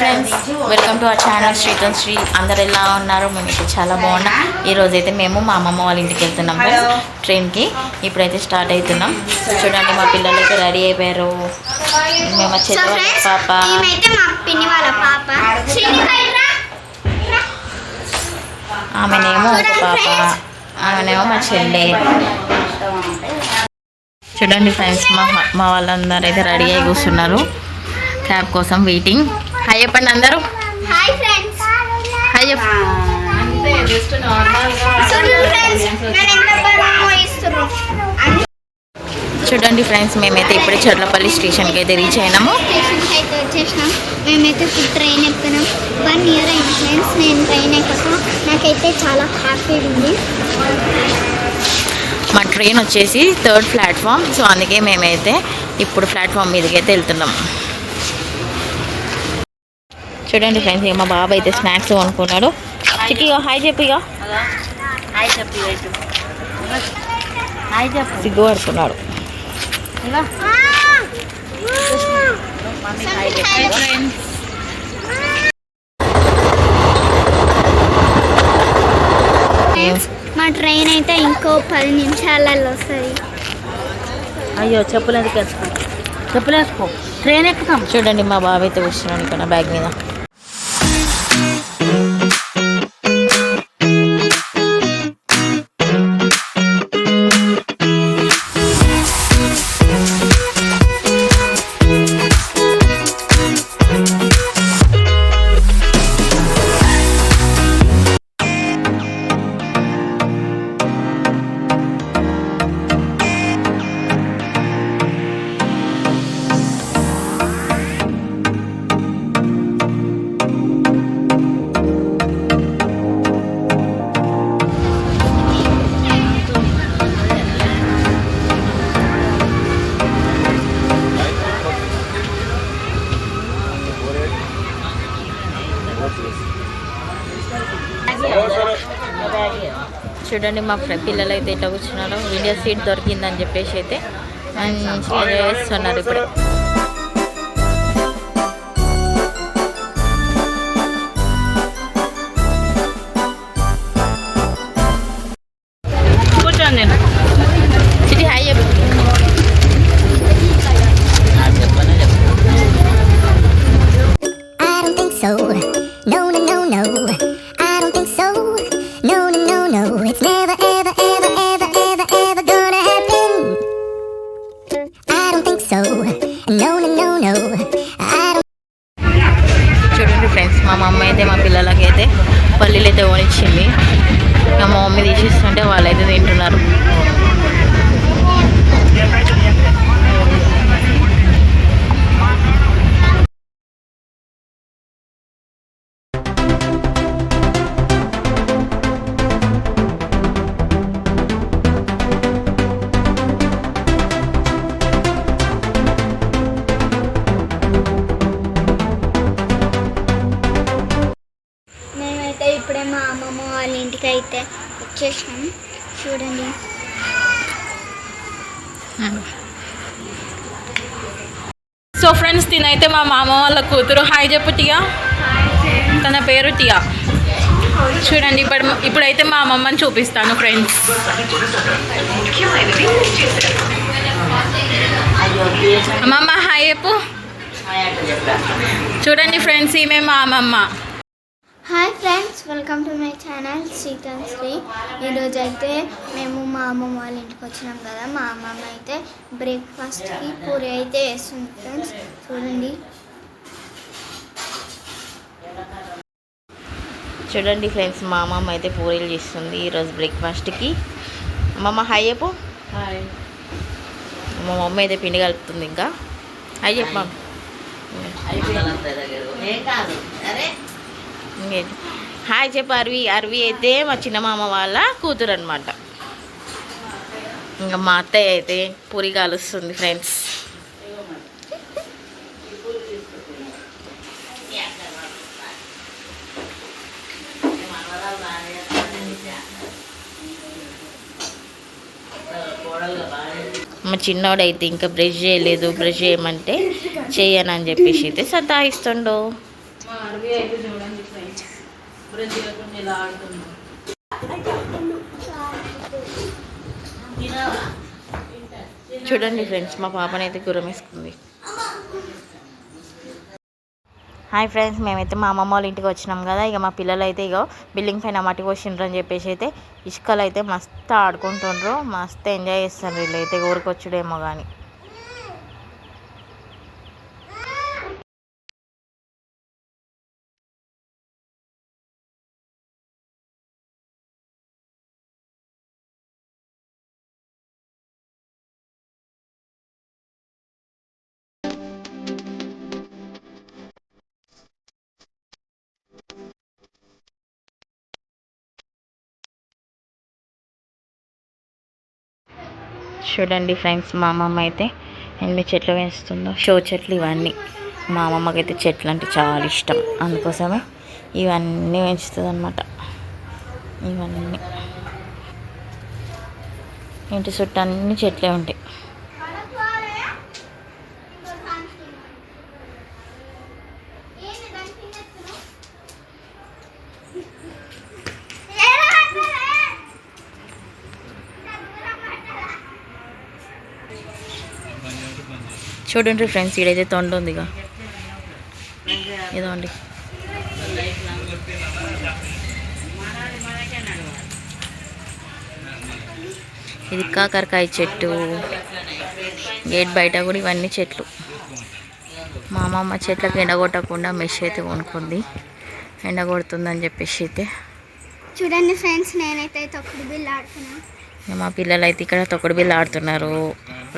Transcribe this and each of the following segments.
Friends, welcome to our channel Shreetan Shree. అందరు ఎలా ఉన్నారు? మేమైతే చాలా బాగున్నాం. ఈరోజైతే మేము మా అమ్మమ్మ వాళ్ళ ఇంటికి వెళ్తున్నాం ఫ్రెండ్స్, ట్రైన్కి. ఇప్పుడైతే స్టార్ట్ అవుతున్నాం. చూడండి, మా పిల్లలు అయితే రెడీ అయిపోయారు. మేము చెల్లి పాప, ఆమెనేమో ఒక పాప, ఆమెనేమో మా చెల్లె. చూడండి ఫ్రెండ్స్, మా వాళ్ళందరూ అయితే రెడీ అయి కూర్చున్నారు క్యాబ్ కోసం వెయిటింగ్. హాయ్ చెప్పండి అందరూ. Hi friends. హాయ్ చూడండి ఫ్రెండ్స్, మేమైతే ఇప్పుడే చర్లపల్లి స్టేషన్కి అయితే రీచ్ అయినాము. స్టేషన్కి అయితే వచ్చేసినాం. మేమైతే ట్రైన్ ఎక్కుతున్నాం. 1 year అయింది ఫ్రెండ్స్ నేను ట్రైన్ ఎక్కక. నాకైతే చాలా హ్యాపీగా ఉంది. మా ట్రైన్ వచ్చేసి 3rd ప్లాట్ఫామ్. సో అందుకే మేమైతే ఇప్పుడు ప్లాట్ఫామ్ మీదకి అయితే వెళ్తున్నాం. చూడండి ఫ్రెండ్స్, మా బాబు అయితే స్నాక్స్ కొనుక్కున్నాడు. చిక్కిగా హాయ్ చెప్పిగా, సిగ్గు పడుతున్నాడు. మా ట్రైన్ అయితే ఇంకో 10 నిమిషాలలో వస్తుంది. అయ్యో చెప్పులేసుకో ట్రైన్ ఎక్కుతాం. చూడండి, మా బాబు అయితే వస్తున్నాడు ఇక్కడ బ్యాగ్ మీద. చూడండి, మా పిల్లలు అయితే ఇట్లా కూర్చున్నారు. విండో సీట్ దొరికిందని చెప్పేసి అయితే మంచిగా ఎంజాయ్ చేస్తున్నారు ఇప్పుడు. కూర్చోండి. నేను సిటీ హాయ్ చెప్పు. చూడండి ఫ్రెండ్స్, మా మమ్మీ అయితే మా పిల్లలకి అయితే పల్లీలు అయితే కొనిచ్చింది. మా మమ్మీ తీసిస్తుంటే వాళ్ళైతే తింటున్నారు. ఇప్పుడే మా అమ్మమ్మ వాళ్ళ ఇంటికి అయితే వచ్చేసాం. చూడండి, సో ఫ్రెండ్స్, తినైతే మా మామ వాళ్ళ కూతురు. హాయ్ చెప్పు టియా. తన పేరు టియా. చూడండి, ఇప్పుడైతే మా అమ్మమ్మని చూపిస్తాను ఫ్రెండ్స్. అమ్మమ్మ హాయ్ చెప్పు. చూడండి ఫ్రెండ్స్, ఈమె మా అమ్మమ్మ. Hi friends, welcome to my channel Shreetan Shree. ఈరోజు అయితే మేము మా అమ్మమ్మ వాళ్ళ ఇంటికి వచ్చినాం కదా. మా అమ్మమ్మ అయితే బ్రేక్ఫాస్ట్కి పూరి అయితే వేస్తుంది ఫ్రెండ్స్. చూడండి. చూడండి ఫ్రెండ్స్, మా అమ్మమ్మ అయితే పూరీలు చేస్తుంది ఈరోజు బ్రేక్ఫాస్ట్కి. అమ్మమ్మ హాయ్ చెప్పు. హాయ్. మా మమ్మీ అయితే పిండి కలుపుతుంది. ఇంకా హాయ్ చెప్పు. హాయ్ చెప్పు. అరవి అయితే మా చిన్న మామ వాళ్ళ కూతురు అనమాట. ఇంకా మా అత్తయ్య అయితే పూరి కాలుస్తుంది ఫ్రెండ్స్. మా చిన్నోడైతే ఇంకా బ్రష్ చేయలేదు, బ్రష్ చేయమంటే చేయనని చెప్పేసి అయితే సతాయిస్తుండో. అరవి అయితే చూడండి ఫ్రెండ్స్ బ్రష్ చేయకుండా ఇలా ఆడుతున్నాం. చూడండి ఫ్రెండ్స్, మా పాపనైతే గుర్రం వేసుకుంది. హాయ్ ఫ్రెండ్స్, మేమైతే మా అమ్మమ్మ వాళ్ళ ఇంటికి వచ్చినాం కదా. ఇక మా పిల్లలు అయితే ఇక బిల్డింగ్ పైన మట్టి పోసిండ్రు అని చెప్పేసి అయితే ఇసుకలు అయితే మస్తు ఆడుకుంటుండ్రు, మస్తు ఎంజాయ్ చేస్తారు. వీళ్ళు అయితే ఊరికొచ్చుడేమో కానీ. చూడండి ఫ్రెండ్స్, మా అమ్మమ్మ అయితే ఎన్ని చెట్లు వేస్తుందో. షో చెట్లు ఇవన్నీ. మా అమ్మమ్మకి అయితే చెట్లు అంటే చాలా ఇష్టం, అందుకోసమే ఇవన్నీ పెంచుతుంది అనమాట. ఇవన్నీ ఇంటి చుట్టూ అన్ని చెట్లే ఉంటాయి. చూడండి ఫ్రెండ్స్, ఈడైతే తొండ ఉందిగా, ఇదండి. ఇది కాకరకాయ చెట్టు. గేట్ బయట కూడా ఇవన్నీ చెట్లు. మా అమ్మమ్మ చెట్లకు ఎండ కొట్టకుండా మెష్ అయితే కొనుక్కుంది, ఎండ కొడుతుందని చెప్పేసి అయితే. చూడండి ఫ్రెండ్స్, నేనైతే తొక్కుడు బిల్ల ఆడుతున్నా. మా పిల్లలు అయితే ఇక్కడ తొక్కుడు బిల్ల ఆడుతున్నారు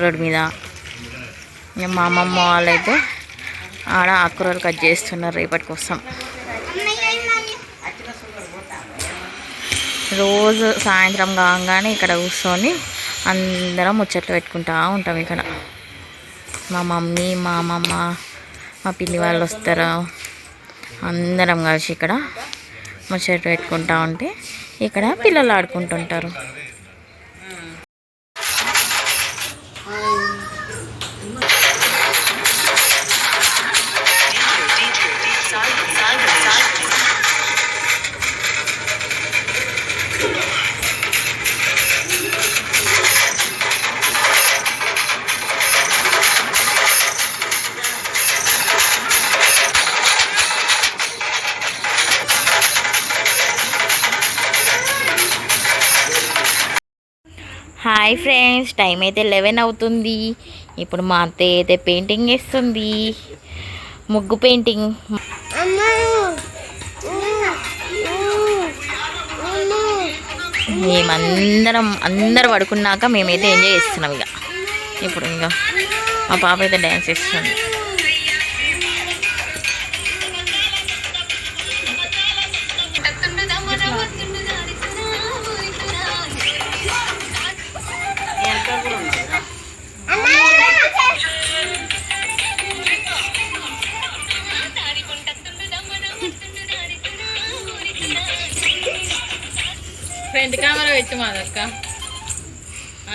రోడ్డు మీద. మా అమ్మమ్మ వాళ్ళైతే ఆడ ఆకుకూరలు కట్ చేస్తున్నారు రేపటి కోసం. రోజు సాయంత్రం కాగానే ఇక్కడ కూర్చొని అందరం ముచ్చట్లు పెట్టుకుంటూ ఉంటాం. ఇక్కడ మా మమ్మీ, మా అమ్మమ్మ, మా పిన్ని వాళ్ళు వస్తారు. అందరం కలిసి ఇక్కడ ముచ్చట్లు పెట్టుకుంటూ ఉంటే ఇక్కడ పిల్లలు ఆడుకుంటుంటారు. హాయ్ ఫ్రెండ్స్, టైం అయితే 11 అవుతుంది. ఇప్పుడు మా అత్తయ్య అయితే పెయింటింగ్ వేస్తుంది, ముగ్గు పెయింటింగ్. అందరూ పడుకున్నాక మేమైతే ఎంజాయ్ చేస్తున్నాం. ఇప్పుడు మా పాప అయితే డ్యాన్స్ చేస్తుంది. ఫ్రంట్ కెమెరా పెట్టి మాదక్క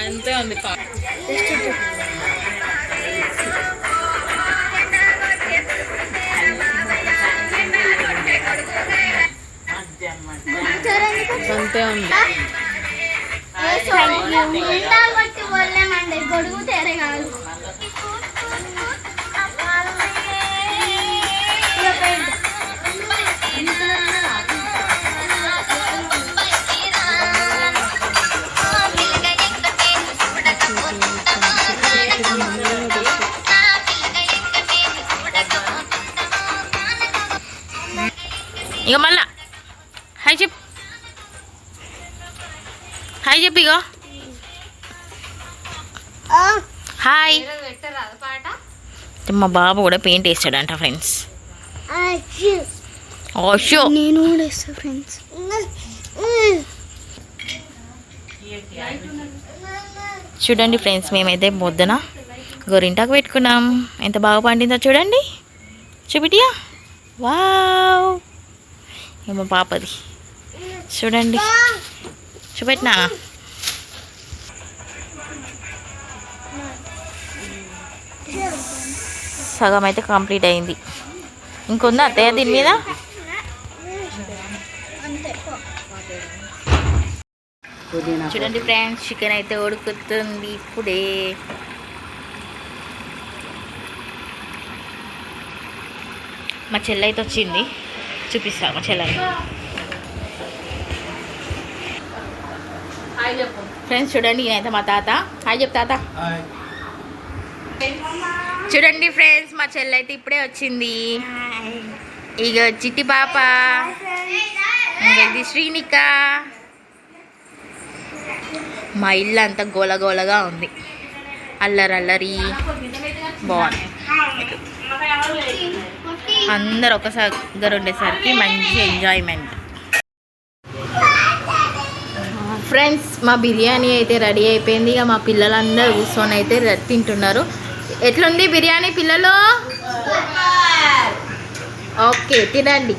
అంతే ఉంది. అంతే ఉంది. గొడుగు తేరే కాదు. ఇక మళ్ళా హాయ్ చెప్పు, హాయ్ చెప్పు. ఇక హాయ్. మా బాబు కూడా పెయింట్ వేస్తాడంట ఫ్రెండ్స్. నేను కూడా వేస్తా ఫ్రెండ్స్. చూడండి ఫ్రెండ్స్, మేమైతే పొద్దున గోరింటాకు పెట్టుకున్నాం. ఎంత బాగా పండిందో చూడండి. చూపిటియా, వావ్. మా పాపది చూడండి, చూపెట్టినా. సగం అయితే కంప్లీట్ అయింది. ఇంకొందా అత్తయ్య దీని మీద? అంతే చూడండి ఫ్రెండ్స్, చికెన్ అయితే ఉడుకుతుంది ఇప్పుడే. మా చెల్లి అయితే వచ్చింది, చూపిస్తా మా చెల్లని. ఫ్రెండ్స్ చూడండి, ఈయనైతే మా తాత. హాయ్ చెప్పు తాత. చూడండి ఫ్రెండ్స్, మా చెల్లి అయితే ఇప్పుడే వచ్చింది. ఇక చిట్టి పాప, ఇంకా ఇది శ్రీనిక. మా ఇల్లు అంతా గోలగోలగా ఉంది, అల్లరి బాగుంది. అందరు ఒకసారి దగ్గర ఉండేసరికి మంచి ఎంజాయ్మెంట్. ఫ్రెండ్స్, మా బిర్యానీ అయితే రెడీ అయిపోయింది. ఇక మా పిల్లలందరూ కూర్చొని అయితే తింటున్నారు. ఎట్లుంది బిర్యానీ పిల్లలు? ఓకే, తినండి.